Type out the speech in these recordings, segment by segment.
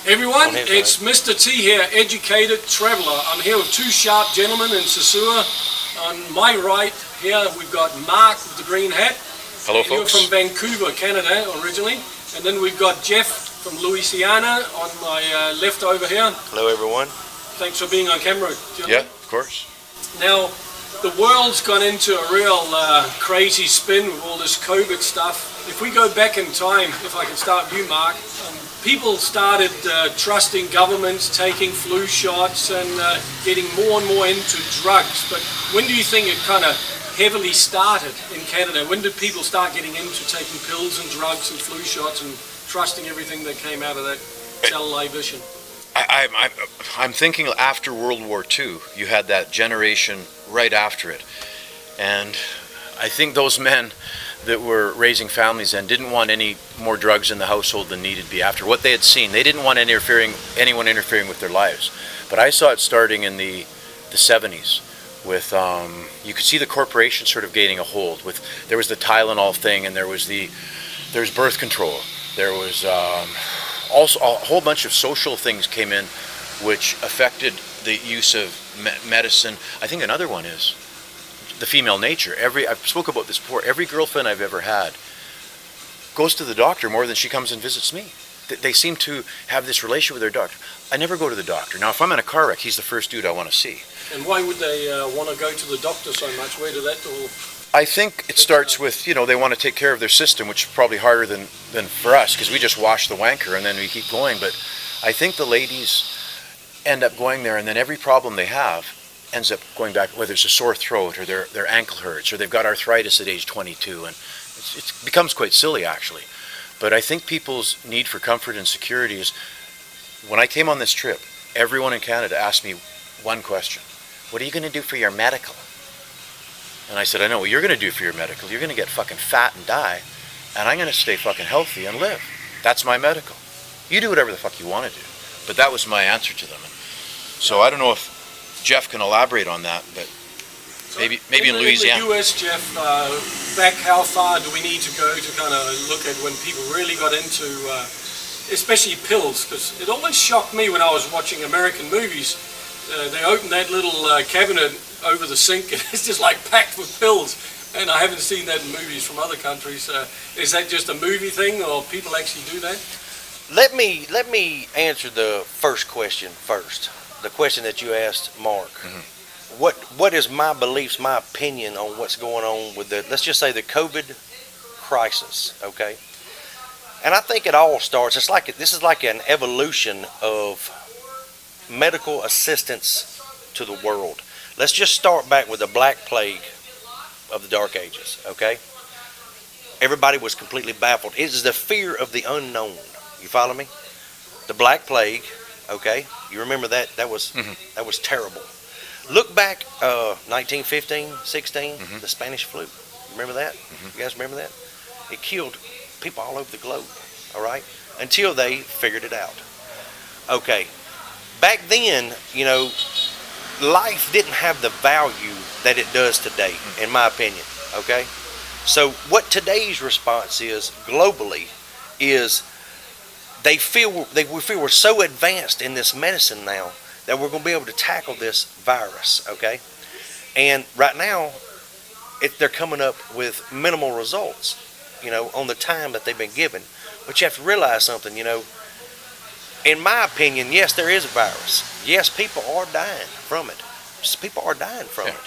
Everyone, it's Mr. T here, Educated Traveler. I'm here with two sharp gentlemen in Sosua. On my right here, we've got Mark with the green hat. Hello, folks. You're from Vancouver, Canada, originally. And then we've got Jeff from Louisiana on my left over here. Hello, everyone. Thanks for being on camera, gentlemen. Yeah, of course. Now, the world's gone into a real crazy spin with all this COVID stuff. If we go back in time, if I can start with you, Mark, people started trusting governments, taking flu shots and getting more and more into drugs. But when do you think it kind of heavily started in Canada? When did people start getting into taking pills and drugs and flu shots and trusting everything that came out of that television? I'm thinking after World War II, you had that generation right after it. And I think those men that were raising families and didn't want any more drugs in the household than needed be after what they had seen. They didn't want anyone interfering with their lives. But I saw it starting in the 70s with, you could see the corporation sort of gaining a hold. There was the Tylenol thing, and there was birth control. There was also a whole bunch of social things came in which affected the use of medicine. I think another one is the female nature. I've spoke about this before. Every girlfriend I've ever had goes to the doctor more than she comes and visits me. They seem to have this relationship with their doctor. I never go to the doctor. Now, if I'm in a car wreck, he's the first dude I want to see. And why would they want to go to the doctor so much? Where did that all... I think it starts with, they want to take care of their system, which is probably harder than for us, because we just wash the wanker and then we keep going. But I think the ladies end up going there, and then every problem they have ends up going back, whether it's a sore throat or their ankle hurts or they've got arthritis at age 22, and it becomes quite silly actually. But I think people's need for comfort and security is, when I came on this trip, everyone in Canada asked me one question: what are you going to do for your medical? And I said, I know what you're going to do for your medical. You're going to get fucking fat and die, and I'm going to stay fucking healthy and live. That's my medical. You do whatever the fuck you want to do. But that was my answer to them. So I don't know if Jeff can elaborate on that, but maybe in Louisiana. In the US, Jeff, back how far do we need to go to kind of look at when people really got into, especially pills? Because it always shocked me when I was watching American movies. They opened that little cabinet over the sink and it's just like packed with pills. And I haven't seen that in movies from other countries. Is that just a movie thing, or people actually do that? Let me answer the first question first. The question that you asked Mark. Mm-hmm. What is my beliefs, my opinion on what's going on with let's just say the COVID crisis, okay? And I think it all starts, this is like an evolution of medical assistance to the world. Let's just start back with the Black Plague of the Dark Ages, okay? Everybody was completely baffled. It is the fear of the unknown. You follow me? The Black Plague, okay? You remember that? That was terrible. Look back, 1915, 16, the Spanish flu. Remember that? You guys remember that? It killed people all over the globe, all right? Until they figured it out. Okay. Back then, life didn't have the value that it does today, in my opinion, okay? So what today's response is, globally, is we feel we're so advanced in this medicine now that we're going to be able to tackle this virus, okay? And right now, they're coming up with minimal results, on the time that they've been given. But you have to realize something, in my opinion, yes, there is a virus. Yes, people are dying from it. People are dying from it.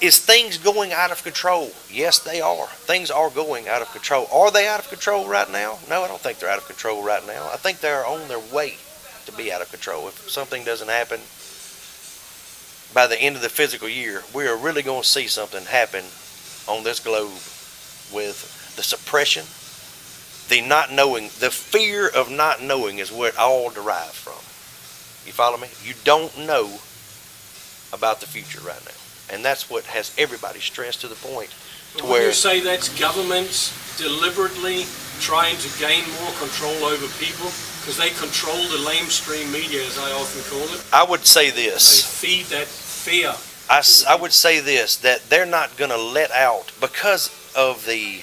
Is things going out of control? Yes, they are. Things are going out of control. Are they out of control right now? No, I don't think they're out of control right now. I think they're on their way to be out of control. If something doesn't happen by the end of the physical year, we are really going to see something happen on this globe with the suppression, the not knowing, the fear of not knowing is where it all derives from. You follow me? You don't know about the future right now. And that's what has everybody stressed to the point to where... Would you say that's governments deliberately trying to gain more control over people? Because they control the lamestream media, as I often call it. I would say this. They feed that fear. I would say this, that they're not going to let out, because of the,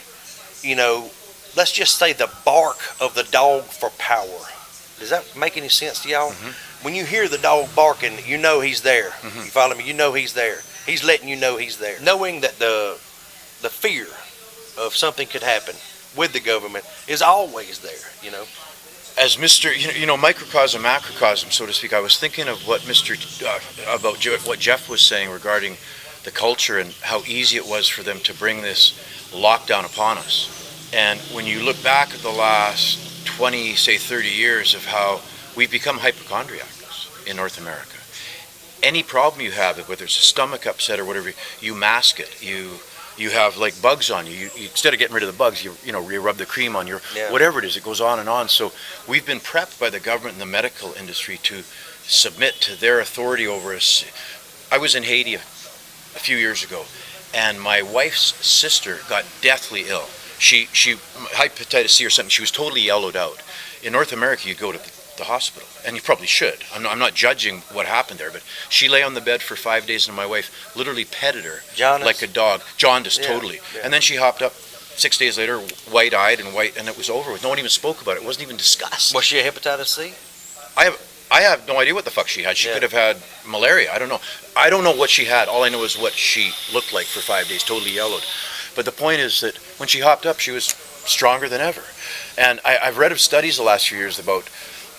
let's just say the bark of the dog for power. Does that make any sense to y'all? When you hear the dog barking, you know he's there. You follow me? You know he's there. He's letting you know he's there. Knowing that the fear of something could happen with the government is always there, you know. As Mr. Microcosm, macrocosm, so to speak, I was thinking of what what Jeff was saying regarding the culture and how easy it was for them to bring this lockdown upon us. And when you look back at the last 20, say 30 years of how we've become hypochondriacs in North America. Any problem you have, whether it's a stomach upset or whatever, you mask it. You have like bugs on you. You instead of getting rid of the bugs, you rub the cream on your whatever it is. It goes on and on. So we've been prepped by the government and the medical industry to submit to their authority over us. I was in Haiti a few years ago, and my wife's sister got deathly ill. She hepatitis C or something. She was totally yellowed out. In North America, you go to the hospital, and you probably should. I'm not judging what happened there, but she lay on the bed for 5 days, and my wife literally petted her like a dog. Jaundice, totally. Yeah. And then she hopped up 6 days later, white-eyed and it was over with. No one even spoke about it. It wasn't even discussed. Was she a hepatitis C? I have no idea what the fuck she had. She could have had malaria. I don't know. I don't know what she had. All I know is what she looked like for 5 days, totally yellowed. But the point is that when she hopped up, she was stronger than ever. And I've read of studies the last few years about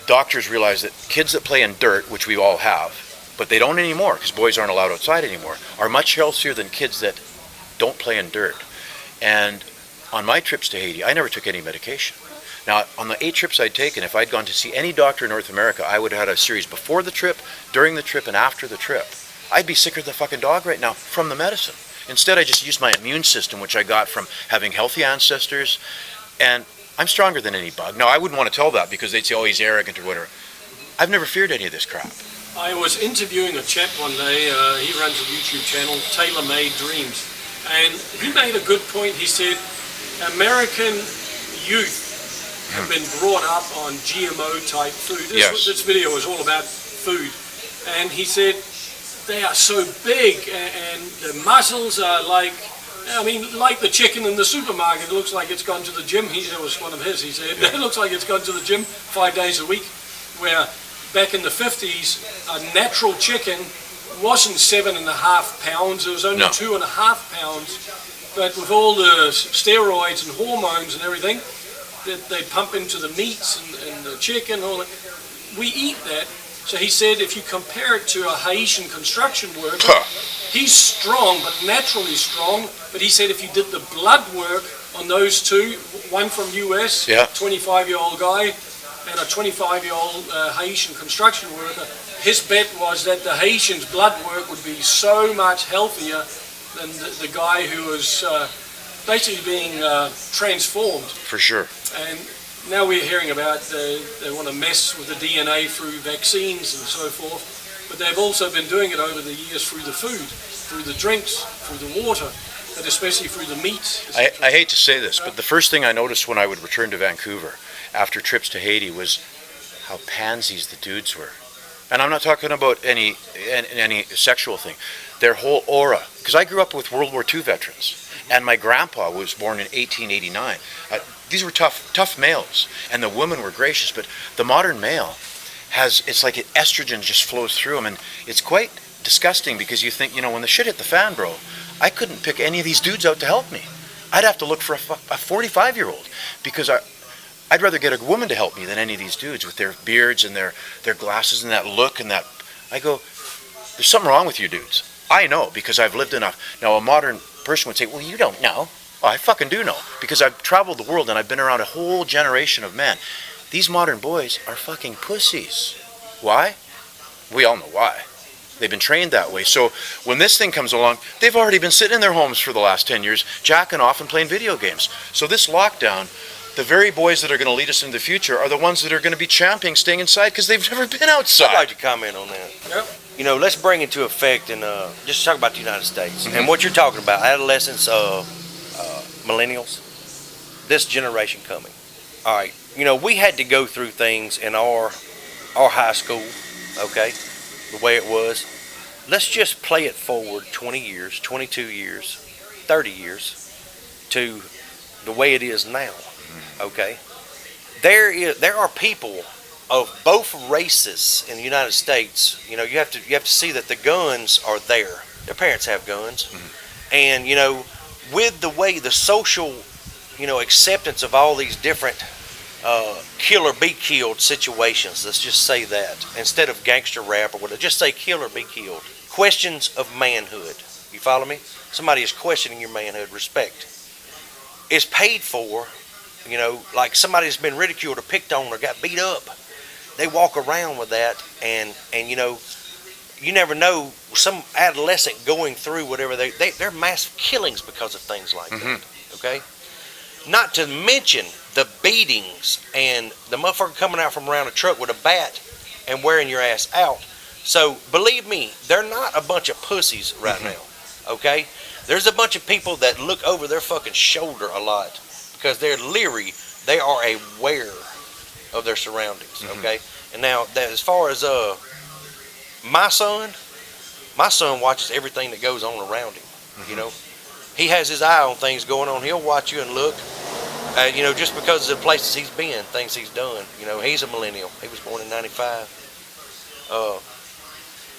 doctors realize that kids that play in dirt, which we all have, but they don't anymore because boys aren't allowed outside anymore, are much healthier than kids that don't play in dirt. And on my trips to Haiti, I never took any medication. Now, on the 8 trips I'd taken, if I'd gone to see any doctor in North America, I would have had a series before the trip, during the trip, and after the trip. I'd be sicker than the fucking dog right now from the medicine. Instead, I just used my immune system, which I got from having healthy ancestors, and I'm stronger than any bug. Now, I wouldn't want to tell that because they'd say, oh, he's arrogant or whatever. I've never feared any of this crap. I was interviewing a chap one day, he runs a YouTube channel, Tailor Made Dreams, and he made a good point. He said, American youth have been brought up on GMO type food. This video was all about food. And he said, they are so big and the muscles are like the chicken in the supermarket. It looks like it's gone to the gym. That was one of his, he said. It looks like it's gone to the gym 5 days a week. Where back in the 50s, a natural chicken wasn't 7.5 pounds. It was only 2.5 pounds. But with all the steroids and hormones and everything that they pump into the meats and the chicken, all that, we eat that. So he said if you compare it to a Haitian construction worker, he's strong, but naturally strong. But he said if you did the blood work on those two, one from US, 25-year-old guy, and a 25-year-old Haitian construction worker, his bet was that the Haitian's blood work would be so much healthier than the guy who was basically being transformed. For sure. And now we're hearing about they want to mess with the DNA through vaccines and so forth, but they've also been doing it over the years through the food, through the drinks, through the water, and especially through the meat. I hate to say this, but the first thing I noticed when I would return to Vancouver after trips to Haiti was how pansies the dudes were. And I'm not talking about any sexual thing. Their whole aura, because I grew up with World War II veterans, and my grandpa was born in 1889. These were tough males, and the women were gracious, but the modern male it's like estrogen just flows through him, and it's quite disgusting because you think, when the shit hit the fan, bro, I couldn't pick any of these dudes out to help me. I'd have to look for a 45-year-old because I'd rather get a woman to help me than any of these dudes with their beards and their glasses and that look and that. I go, there's something wrong with you dudes. I know because I've lived enough. Now, a modern person would say, well, you don't know. Well, I fucking do know because I've traveled the world and I've been around a whole generation of men. These modern boys are fucking pussies. Why? We all know why. They've been trained that way. So when this thing comes along, they've already been sitting in their homes for the last 10 years, jacking off and playing video games. So this lockdown, the very boys that are going to lead us into the future are the ones that are going to be championing staying inside because they've never been outside. I'd like to comment on that. Yep. Let's bring into effect and just talk about the United States and what you're talking about, adolescents, millennials, this generation coming. All right, we had to go through things in our high school, okay, the way it was. Let's just play it forward 20 years, 22 years, 30 years to the way it is now. Okay, there are people of both races in the United States. You know, you have to see that the guns are there. Their parents have guns, and you know, with the way the social, you know, acceptance of all these different kill or be killed situations. Let's just say that instead of gangster rap or whatever, just say kill or be killed. Questions of manhood. You follow me? Somebody is questioning your manhood. Respect is paid for. You know, like somebody's been ridiculed or picked on or got beat up. They walk around with that, and you know, you never know, some adolescent going through whatever they're mass killings because of things like that. Okay, not to mention the beatings and the motherfucker coming out from around a truck with a bat and wearing your ass out. So believe me, they're not a bunch of pussies right now. Okay, there's a bunch of people that look over their fucking shoulder a lot because they're leery. They are aware of their surroundings. Okay, and now that as far as my son watches everything that goes on around him. You know, he has his eye on things going on. He'll watch you and look. You know, just because of the places he's been, things he's done. You know, he's a millennial. He was born in '95.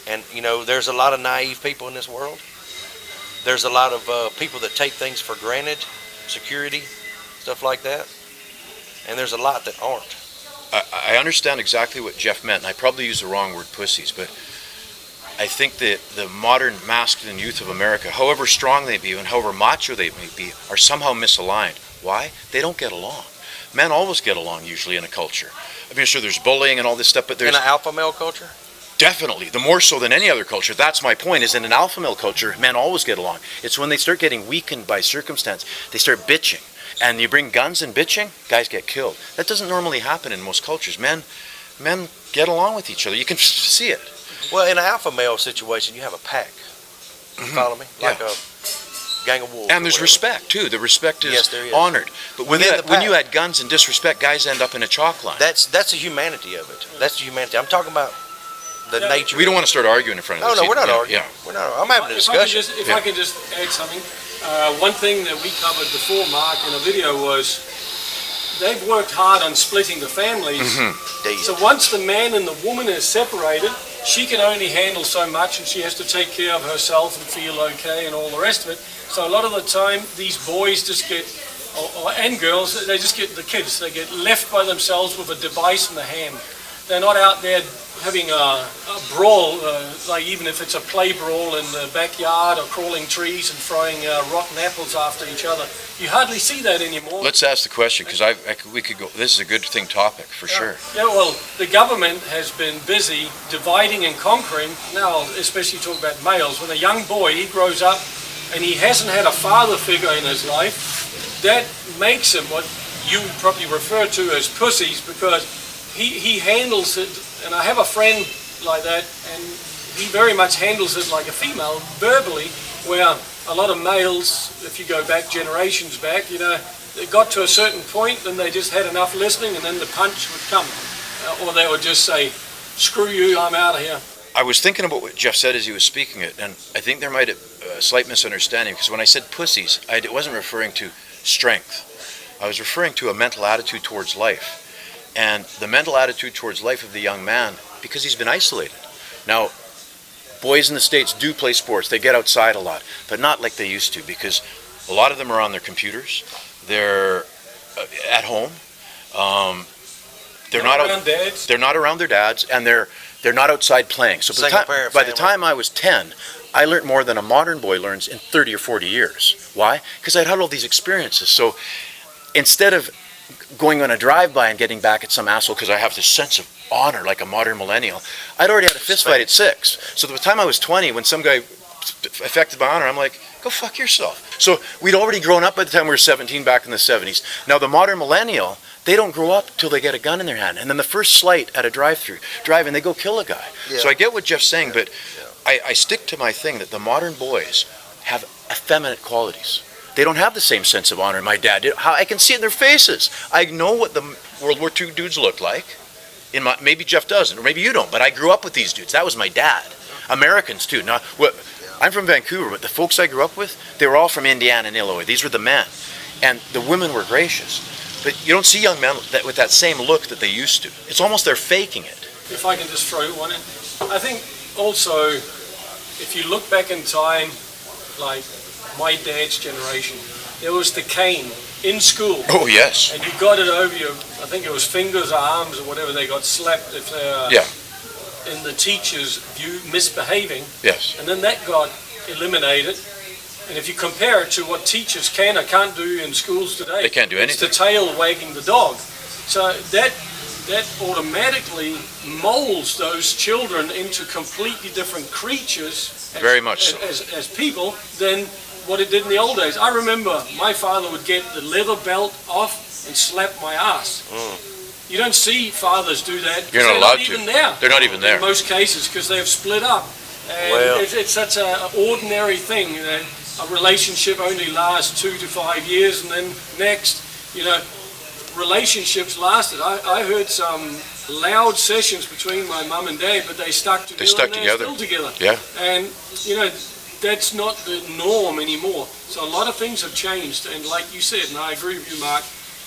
And you know, there's a lot of naive people in this world. There's a lot of people that take things for granted, security, stuff like that. And there's a lot that aren't. I understand exactly what Jeff meant, and I probably used the wrong word, pussies, but I think that the modern masculine youth of America, however strong they be and however macho they may be, are somehow misaligned. Why? They don't get along. Men always get along usually in a culture. I mean, sure, there's bullying and all this stuff, but there's... In an alpha male culture? Definitely. The more so than any other culture. That's my point, is in an alpha male culture, men always get along. It's when they start getting weakened by circumstance, they start bitching. And you bring guns and bitching, guys get killed. That doesn't normally happen in most cultures. Men get along with each other. You can see it. Well, in an alpha male situation, you have a pack. You follow me? Like a gang of wolves. And there's respect, too. The respect is honored. But when you add guns and disrespect, guys end up in a chalk line. That's the humanity of it. That's the humanity. I'm talking about the nature. We don't want to start arguing in front of this. No, we're not arguing. We're not. I'm having a discussion. If I could just add something. One thing that we covered before, Mark, in a video was they've worked hard on splitting the families. So once the man and the woman is separated, she can only handle so much, and she has to take care of herself and feel okay and all the rest of it. So a lot of the time, these boys just get, and girls, they just get, the kids, they get left by themselves with a device in the hand. They're not out there having a brawl, like even if it's a play brawl in the backyard or crawling trees and throwing rotten apples after each other. You hardly see that anymore. Let's ask the question, because we could go. This is a good topic for sure. Yeah, well, the government has been busy dividing and conquering. Now, especially talk about males. When a young boy, he grows up and he hasn't had a father figure in his life, that makes him what you probably refer to as pussies, because he handles it. And I have a friend like that, and he very much handles it like a female, verbally, where a lot of males, if you go back generations back, you know, they got to a certain point, then they just had enough listening, and then the punch would come. Or they would just say, screw you, I'm out of here. I was thinking about what Jeff said as he was speaking it, and I think there might have a slight misunderstanding, because when I said pussies, I wasn't referring to strength. I was referring to a mental attitude towards life. And the mental attitude towards life of the young man, because he's been isolated. Now, boys in the States do play sports. They get outside a lot, but not like they used to, because a lot of them are on their computers. They're at home. They're not around their dads, and they're not outside playing. So by the time I was 10, I learned more than a modern boy learns in 30 or 40 years. Why? Because I'd had all these experiences. So instead of going on a drive-by and getting back at some asshole because I have this sense of honor like a modern millennial, I'd already had a fist fight at 6. So by the time I was 20, when some guy affected my honor, I'm like, go fuck yourself. So we'd already grown up by the time we were 17 back in the 70s. Now the modern millennial, they don't grow up till they get a gun in their hand. And then the first slight at a drive-in, they go kill a guy. Yeah. So I get what Jeff's saying, but I stick to my thing that the modern boys have effeminate qualities. They don't have the same sense of honor my dad did. I can see it in their faces. I know what the World War II dudes looked like. Maybe Jeff doesn't, or maybe you don't, but I grew up with these dudes. That was my dad. Americans, too. Now, I'm from Vancouver, but the folks I grew up with, they were all from Indiana and Illinois. These were the men. And the women were gracious. But you don't see young men with that same look that they used to. It's almost they're faking it. If I can just throw one in. I think also, if you look back in time, like my dad's generation, there was the cane in school. Oh, yes. And you got it over your, I think it was fingers or arms or whatever, they got slapped if they're in the teacher's view misbehaving. Yes. And then that got eliminated. And if you compare it to what teachers can or can't do in schools today, they can't do anything. It's the tail wagging the dog. So that automatically molds those children into completely different creatures Very much so. as people than what it did in the old days. I remember my father would get the leather belt off and slap my ass. You don't see fathers do that. You're not allowed to. They're not even there. They're not even there. In most cases, because they've split up. And it's such an ordinary thing. A relationship only lasts 2 to 5 years, and then next, relationships lasted. I heard some loud sessions between my mum and dad, but they stuck together. They stuck and together. Still together. Yeah. And that's not the norm anymore. So a lot of things have changed, and like you said, and I agree with you, Mark,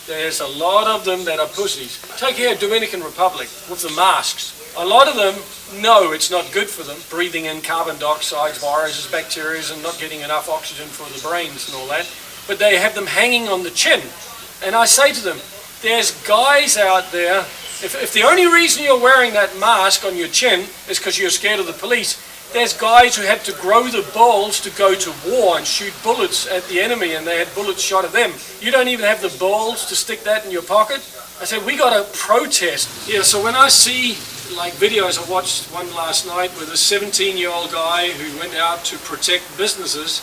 there's a lot of them that are pussies. Take here Dominican Republic with the masks. A lot of them know it's not good for them, breathing in carbon dioxide, viruses, bacteria, and not getting enough oxygen for the brains and all that. But they have them hanging on the chin. And I say to them, there's guys out there, if the only reason you're wearing that mask on your chin is because you're scared of the police, there's guys who had to grow the balls to go to war and shoot bullets at the enemy, and they had bullets shot at them. You don't even have the balls to stick that in your pocket? I said, we got to protest. Yeah, so when I see like videos, I watched one last night with a 17-year-old guy who went out to protect businesses.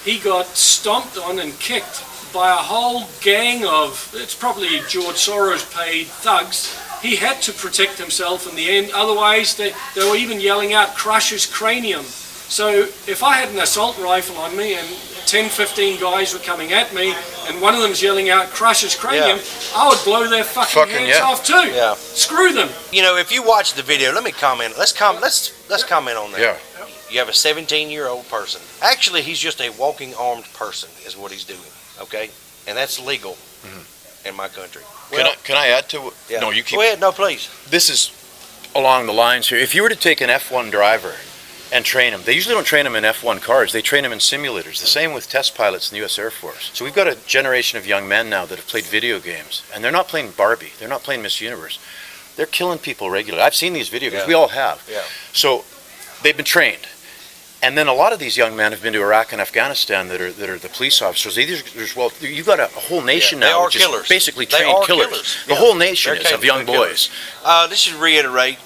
He got stomped on and kicked by a whole gang of, it's probably George Soros paid thugs. He had to protect himself in the end, otherwise they were even yelling out, crush his cranium. So if I had an assault rifle on me and 10, 15 guys were coming at me and one of them's yelling out, crush his cranium, I would blow their fucking heads off too. Yeah. Screw them. If you watch the video, let me comment. Let's comment on that. Yeah. You have a 17-year-old person. Actually, he's just a walking armed person is what he's doing, okay? And that's legal in my country. Can I add to? Yeah. No, you keep. Go ahead. No, please. This is along the lines here. If you were to take an F1 driver and train him, they usually don't train them in F1 cars. They train them in simulators. The same with test pilots in the U.S. Air Force. So we've got a generation of young men now that have played video games, and they're not playing Barbie. They're not playing Miss Universe. They're killing people regularly. I've seen these video games. Yeah. We all have. Yeah. So they've been trained. And then a lot of these young men have been to Iraq and Afghanistan that are the police officers. You've got a whole nation now which is basically trained killers. The whole nation is of young boys. This should reiterate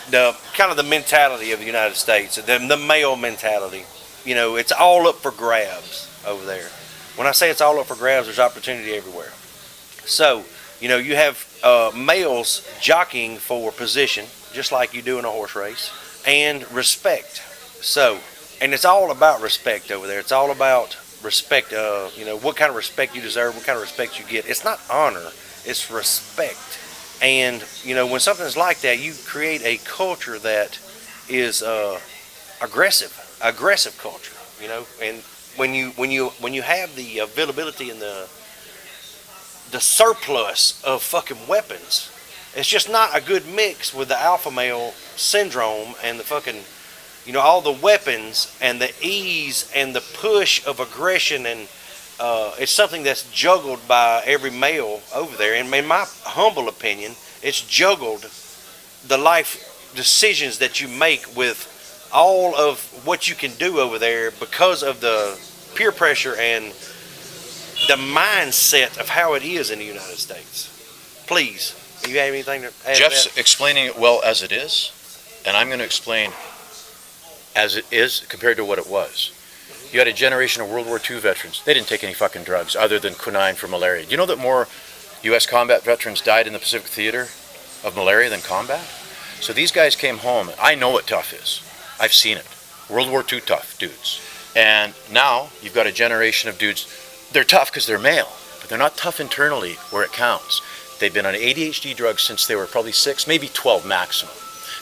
the kind of the mentality of the United States, the male mentality. It's all up for grabs over there. When I say it's all up for grabs, there's opportunity everywhere. So, you have males jockeying for position, just like you do in a horse race, and respect. So, and it's all about respect over there. It's all about respect, what kind of respect you deserve, what kind of respect you get. It's not honor, it's respect. And, when something's like that, you create a culture that is aggressive culture, and when you have the availability and the surplus of fucking weapons, it's just not a good mix with the alpha male syndrome and the fucking all the weapons and the ease and the push of aggression, and it's something that's juggled by every male over there. And in my humble opinion, it's juggled the life decisions that you make with all of what you can do over there because of the peer pressure and the mindset of how it is in the United States. Please, you have anything to add? Jeff's explaining it well as it is, and I'm going to explain as it is compared to what it was. You had a generation of World War II veterans. They didn't take any fucking drugs other than quinine for malaria. Do you know that more U.S. combat veterans died in the Pacific Theater of malaria than combat? So these guys came home. I know what tough is. I've seen it. World War II tough dudes. And now you've got a generation of dudes. They're tough because they're male, but they're not tough internally where it counts. They've been on ADHD drugs since they were probably 6, maybe 12 maximum.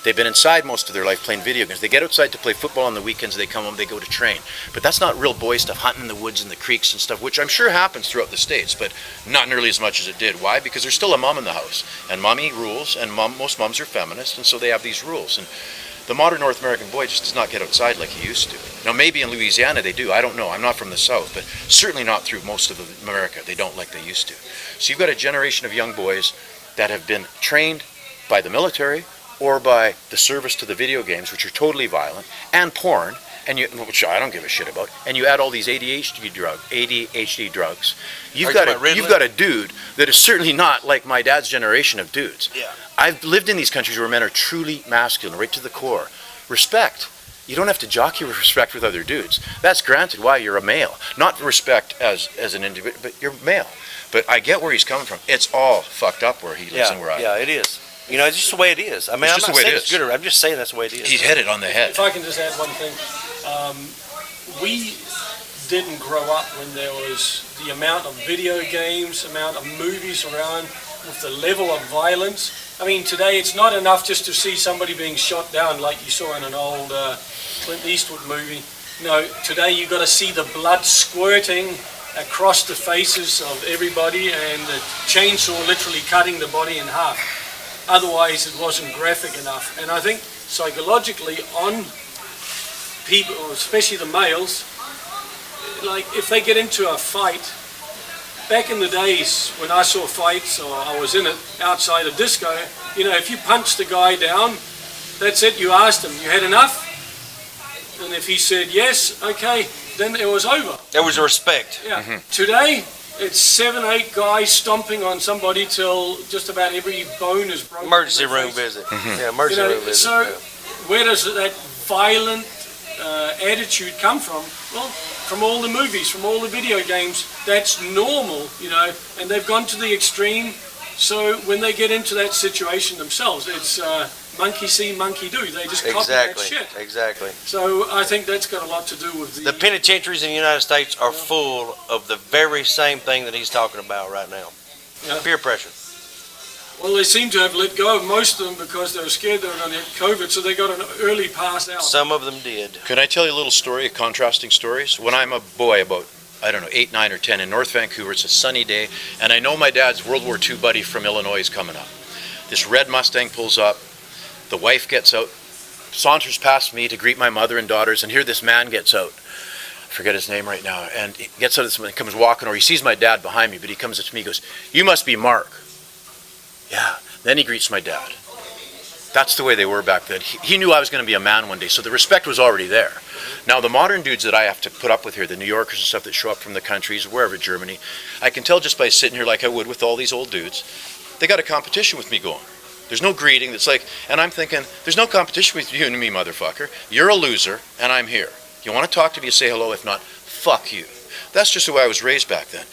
They've been inside most of their life playing video games. They get outside to play football on the weekends, they come home, they go to train. But that's not real boy stuff, hunting in the woods and the creeks and stuff, which I'm sure happens throughout the States, but not nearly as much as it did. Why? Because there's still a mom in the house, and mommy rules, and most moms are feminists, and so they have these rules. And the modern North American boy just does not get outside like he used to. Now maybe in Louisiana they do, I don't know, I'm not from the South, but certainly not through most of America. They don't like they used to. So you've got a generation of young boys that have been trained by the military or by the service to the video games, which are totally violent, and porn, and which I don't give a shit about, and you add all these ADHD drugs. You've got a dude that is certainly not like my dad's generation of dudes. Yeah. I've lived in these countries where men are truly masculine, right to the core. Respect. You don't have to jockey with respect with other dudes. That's granted. Why? You're a male. Not respect as an individual, but you're male. But I get where he's coming from. It's all fucked up where he lives and where I live. Yeah, it is. You know, it's just the way it is. I mean, I'm not saying it's good. I'm just saying that's the way it is. He's hit it on the head. If I can just add one thing. We didn't grow up when there was the amount of video games, amount of movies around with the level of violence. I mean, today it's not enough just to see somebody being shot down like you saw in an old Clint Eastwood movie. No, today you've got to see the blood squirting across the faces of everybody and the chainsaw literally cutting the body in half. Otherwise it wasn't graphic enough. And I think psychologically on people, especially the males, like if they get into a fight, back in the days when I saw fights or I was in it outside a disco, you know, if you punched the guy down, that's it, you asked him, you had enough? And if he said yes, okay, then it was over. There was respect. Yeah. Today, it's 7, 8 guys stomping on somebody till just about every bone is broken. Emergency room visit. Yeah, emergency room visit. So where does that violent attitude come from? Well, from all the movies, from all the video games. That's normal, you know, and they've gone to the extreme. So when they get into that situation themselves, it's monkey see, monkey do. They just copy that shit. Exactly. So I think that's got a lot to do with the penitentiaries in the United States are full of the very same thing that he's talking about right now. Yeah. Peer pressure. Well, they seem to have let go of most of them because they were scared they were going to get COVID, so they got an early pass out. Some of them did. Can I tell you a little story, contrasting stories? When I'm a boy, about, I don't know, 8, 9, or 10 in North Vancouver, it's a sunny day, and I know my dad's World War II buddy from Illinois is coming up. This red Mustang pulls up, the wife gets out, saunters past me to greet my mother and daughters, and here this man gets out. I forget his name right now, and he gets out and comes walking over. He sees my dad behind me, but he comes up to me and goes, "You must be Mark." Yeah. Then he greets my dad. That's the way they were back then. He knew I was going to be a man one day, so the respect was already there. Now, the modern dudes that I have to put up with here, the New Yorkers and stuff that show up from the countries, wherever, Germany, I can tell just by sitting here like I would with all these old dudes, they got a competition with me going. There's no greeting. That's like, and I'm thinking, there's no competition with you and me, motherfucker. You're a loser, and I'm here. You want to talk to me, say hello. If not, fuck you. That's just the way I was raised back then.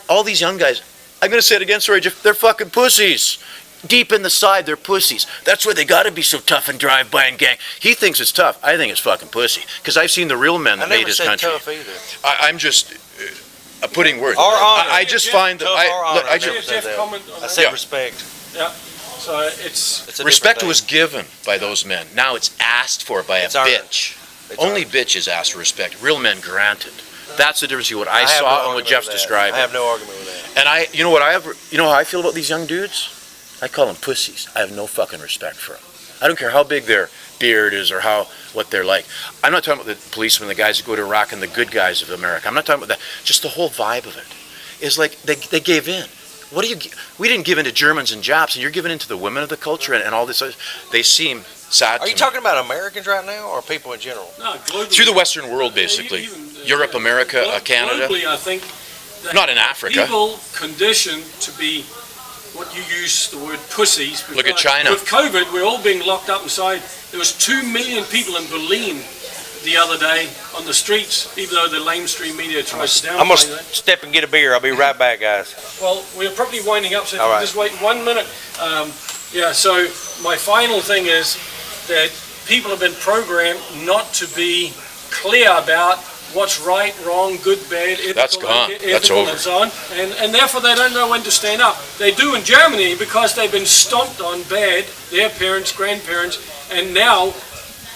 All these young guys, I'm going to say it again, sorry, Jeff, they're fucking pussies. Deep in the side, they're pussies. That's why they got to be so tough and drive by and gang. He thinks it's tough. I think it's fucking pussy. Because I've seen the real men that made his country. Tough either. I'm just putting words. I just find that I said respect. Yeah. So it's respect was given by those men. Now it's asked for by a bitch. Only bitches ask for respect. Real men granted. That's the difference between what I saw and what Jeff's describing. I have no argument with that. And you know how I feel about these young dudes? I call them pussies. I have no fucking respect for them. I don't care how big their beard is or what they're like. I'm not talking about the policemen, the guys who go to Iraq, and the good guys of America. I'm not talking about that. Just the whole vibe of it is like they gave in. We didn't give in to Germans and Japs, and you're giving in to the women of the culture and all this. They seem sad. Are you talking about Americans right now, or people in general? No, globally. Through the Western world, basically. Europe, America, Canada. Globally, I think. Not in Africa. People conditioned to be what you use the word pussies. Look at China. With COVID, we're all being locked up inside. There was 2 million people in Berlin the other day on the streets, even though the lamestream media tries to downplay that. I'm going to step and get a beer. I'll be right back, guys. Well, we're probably winding up, so if you just wait 1 minute. So my final thing is that people have been programmed not to be clear about what's right, wrong, good, bad, ethical, That's gone. ethical, That's over. and so on. And therefore they don't know when to stand up. They do in Germany because they've been stomped on bad, their parents, grandparents, and now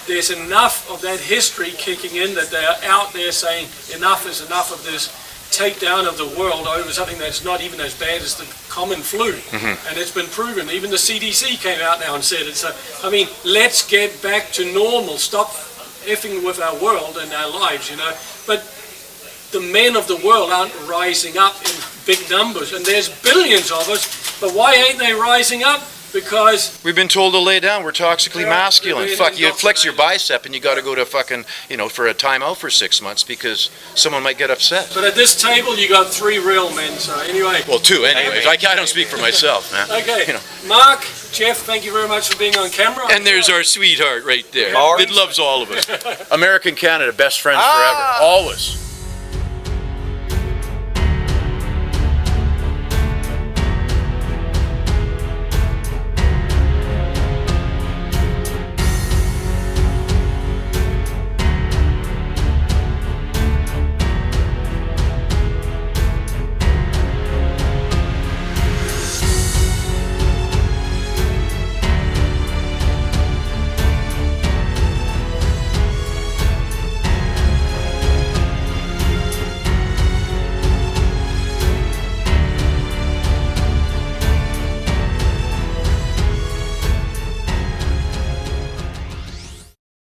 there's enough of that history kicking in that they're out there saying enough is enough of this takedown of the world over something that's not even as bad as the common flu. And it's been proven. Even the CDC came out now and said it. So, I mean, let's get back to normal. Stop effing with our world and our lives, you know. But the men of the world aren't rising up in big numbers. And there's billions of us. But why ain't they rising up? Because we've been told to lay down. We're toxically masculine. Fuck, you flex your indoctrinated. bicep and you got to go to fucking, you know, for a timeout for 6 months because someone might get upset. But at this table, you got 3 real men. So anyway. Well, 2 anyways. I don't speak for myself, man. Okay. You know. Mark, Jeff, thank you very much for being on camera. And there's our sweetheart right there. Mark. It loves all of us. American Canada, best friends forever. Always.